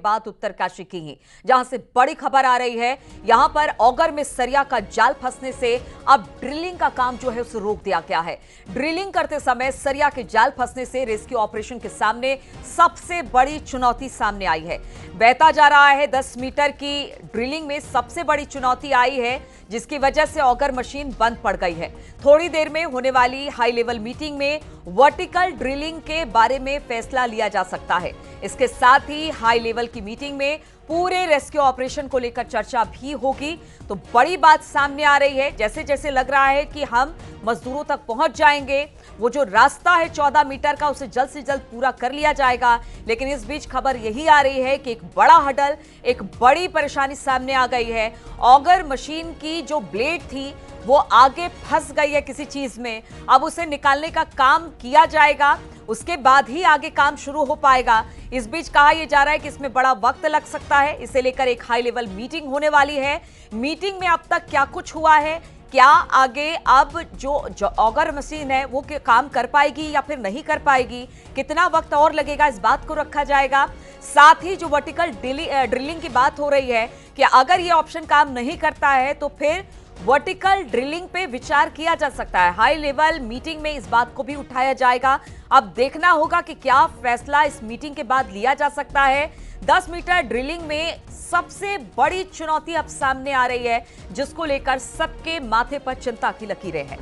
बाद उत्तरकाशी की ही, जहां से बड़ी खबर आ रही है। यहां पर ऑगर में सरिया का जाल फंसने से अब ड्रिलिंग का काम जो है उसे रोक दिया गया है। ड्रिलिंग करते समय सरिया के जाल फंसने से रेस्क्यू ऑपरेशन के सामने सबसे बड़ी चुनौती सामने आई है। बहता जा रहा है 10 मीटर की ड्रिलिंग में सबसे बड़ी चुनौती आई है, जिसकी वजह से ऑगर मशीन बंद पड़ गई है। थोड़ी देर में होने वाली हाई लेवल मीटिंग में वर्टिकल ड्रिलिंग के बारे में फैसला लिया जा सकता है। इसके साथ ही हाई लेवल की मीटिंग में पूरे रेस्क्यू ऑपरेशन को लेकर चर्चा भी होगी। तो बड़ी बात सामने आ रही है, जैसे जैसे लग रहा है कि हम मजदूरों तक पहुंच जाएंगे, वो जो रास्ता है 14 मीटर का उसे जल्द से जल्द पूरा कर लिया जाएगा। लेकिन इस बीच खबर यही आ रही है कि एक बड़ा हडल, एक बड़ी परेशानी सामने आ गई है। ऑगर मशीन की जो ब्लेड थी वो आगे फंस गई है किसी चीज में। अब उसे निकालने का काम किया जाएगा, उसके बाद ही आगे काम शुरू हो पाएगा। इस बीच कहा यह जा रहा है कि इसमें बड़ा वक्त लग सकता है। इसे लेकर एक हाई लेवल मीटिंग होने वाली है। मीटिंग में अब तक क्या कुछ हुआ है, क्या आगे अब जो ऑगर मशीन है वो काम कर पाएगी या फिर नहीं कर पाएगी, कितना वक्त और लगेगा, इस बात को रखा जाएगा। साथ ही जो वर्टिकल ड्रिलिंग की बात हो रही है कि अगर ये ऑप्शन काम नहीं करता है तो फिर वर्टिकल ड्रिलिंग पे विचार किया जा सकता है। हाई लेवल मीटिंग में इस बात को भी उठाया जाएगा। अब देखना होगा कि क्या फैसला इस मीटिंग के बाद लिया जा सकता है। 10 मीटर ड्रिलिंग में सबसे बड़ी चुनौती अब सामने आ रही है, जिसको लेकर सबके माथे पर चिंता की लकीरें हैं।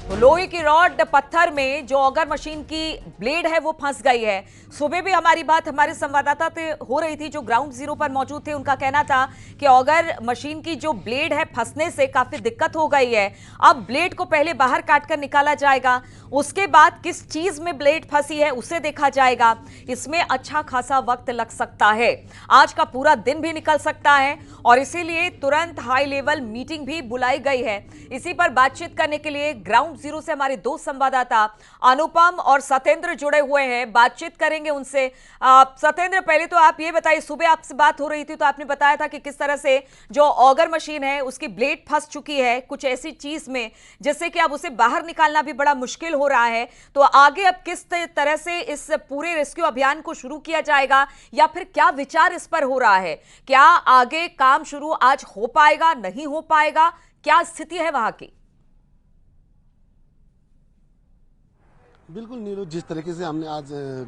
तो लोहे की रॉड पत्थर में जो ऑगर मशीन की ब्लेड है वो फंस गई है। सुबह भी हमारी बात हमारे संवाददाता से हो रही थी जो ग्राउंड जीरो पर मौजूद थे। उनका कहना था कि ऑगर मशीन की जो ब्लेड है फंसने से काफी दिक्कत हो गई है। अब ब्लेड को पहले बाहर काटकर निकाला जाएगा, उसके बाद किस चीज में ब्लेड फंसी है उसे देखा जाएगा। इसमें अच्छा खासा वक्त लग सकता है, आज का पूरा दिन भी निकल सकता है और इसीलिए तुरंत हाई लेवल मीटिंग भी बुलाई गई है। इसी पर बातचीत करने के लिए ग्राउंड जीरो से हमारे दो संवाददाता अनुपम और सत्येंद्र जुड़े हुए हैं, बातचीत करेंगे उनसे। सत्येंद्र, पहले तो आप ये बताइए, सुबह आपसे बात हो रही थी तो आपने बताया था कि किस तरह से जो ऑगर मशीन है उसकी ब्लेड फंस चुकी है कुछ ऐसी चीज में जिससे कि अब उसे बाहर निकालना भी बड़ा मुश्किल हो रहा है। तो आगे अब किस तरह से इस पूरे रेस्क्यू अभियान को शुरू किया जाएगा या फिर क्या विचार इस पर हो रहा है? क्या आगे काम शुरू आज हो पाएगा, नहीं हो पाएगा, क्या स्थिति है वहां की? बिल्कुल नीरू, जिस तरीके से हमने आज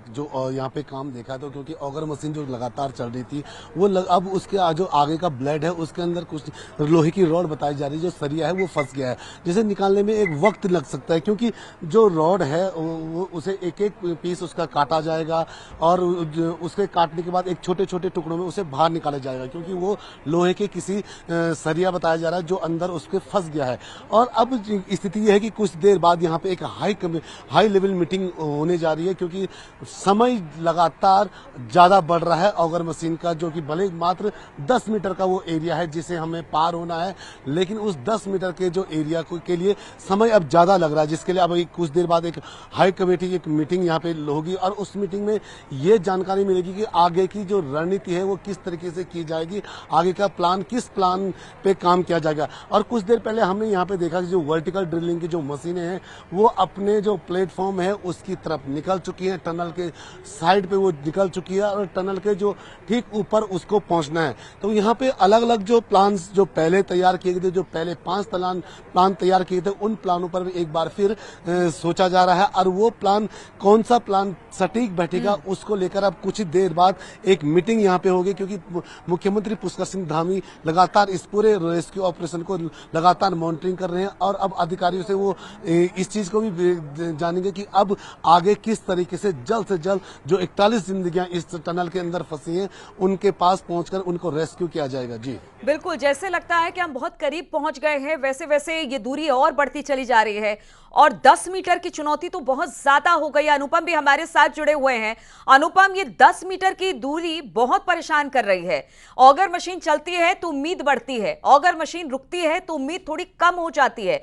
जो यहाँ पे काम देखा था, क्योंकि ऑगर मशीन जो लगातार चल रही थी वो अब उसके जो आगे का ब्लेड है उसके अंदर कुछ लोहे की रॉड बताई जा रही है, जो सरिया है वो फंस गया है, जिसे निकालने में एक वक्त लग सकता है। क्योंकि जो रॉड है वो उसे एक एक पीस उसका काटा जाएगा और उसके काटने के बाद एक छोटे छोटे टुकड़ों में उसे बाहर निकाला जाएगा, क्योंकि वो लोहे के किसी सरिया बताया जा रहा है जो अंदर उसके फंस गया है। और अब स्थिति यह है कि कुछ देर बाद यहाँ पे एक हाई लेवल मीटिंग होने जा रही है, क्योंकि समय लगातार ज्यादा बढ़ रहा है ऑगर मशीन का, जो कि भले मात्र 10 मीटर का वो एरिया है जिसे हमें पार होना है, लेकिन उस 10 मीटर के जो एरिया के लिए समय अब ज्यादा लग रहा है, जिसके लिए अब कुछ देर बाद एक हाई कमेटी की एक मीटिंग यहाँ पे होगी और उस मीटिंग में ये जानकारी मिलेगी कि आगे की जो रणनीति है वो किस तरीके से की जाएगी, आगे का प्लान, किस प्लान पे काम किया जाएगा। और कुछ देर पहले हमने यहाँ पे देखा कि जो वर्टिकल ड्रिलिंग की जो मशीनें हैं वो अपने जो प्लेटफॉर्म है उसकी तरफ निकल चुकी है, टनल के साइड पे वो निकल चुकी है और टनल के जो ठीक ऊपर उसको पहुंचना है। तो यहाँ पे अलग अलग जो प्लान्स जो पहले तैयार किए गए थे, जो पहले 5 प्लान तैयार किए थे, उन प्लानों पर भी एक बार फिर सोचा जा रहा है और वो प्लान, कौन सा प्लान सटीक बैठेगा उसको लेकर अब कुछ ही देर बाद एक मीटिंग यहाँ पे होगी, क्योंकि मुख्यमंत्री पुष्कर सिंह धामी लगातार इस पूरे रेस्क्यू ऑपरेशन को लगातार मॉनिटरिंग कर रहे हैं और अब अधिकारियों से वो इस चीज को भी जानेंगे कि अब आगे किस तरीके से जल्द जो 41 जिंदगियां इस टनल के अंदर फंसी हैं उनके पास पहुंचकर उनको रेस्क्यू किया जाएगा। जी बिल्कुल, जैसे लगता है कि हम बहुत करीब पहुंच गए हैं, वैसे वैसे ये दूरी और बढ़ती चली जा रही है और 10 मीटर की चुनौती तो बहुत ज्यादा हो गई है। अनुपम भी हमारे साथ जुड़े हुए हैं। अनुपम, ये 10 मीटर की दूरी बहुत परेशान कर रही है। ऑगर मशीन चलती है तो उम्मीद बढ़ती है, ऑगर मशीन रुकती है तो उम्मीद थोड़ी कम हो जाती है,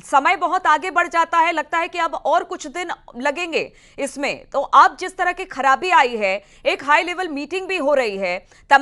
समय बहुत आगे बढ़ जाता है, लगता है कि अब और कुछ दिन लगेंगे इसमें। तो अब जिस तरह की खराबी आई है, एक हाई लेवल मीटिंग भी हो रही है, तमाम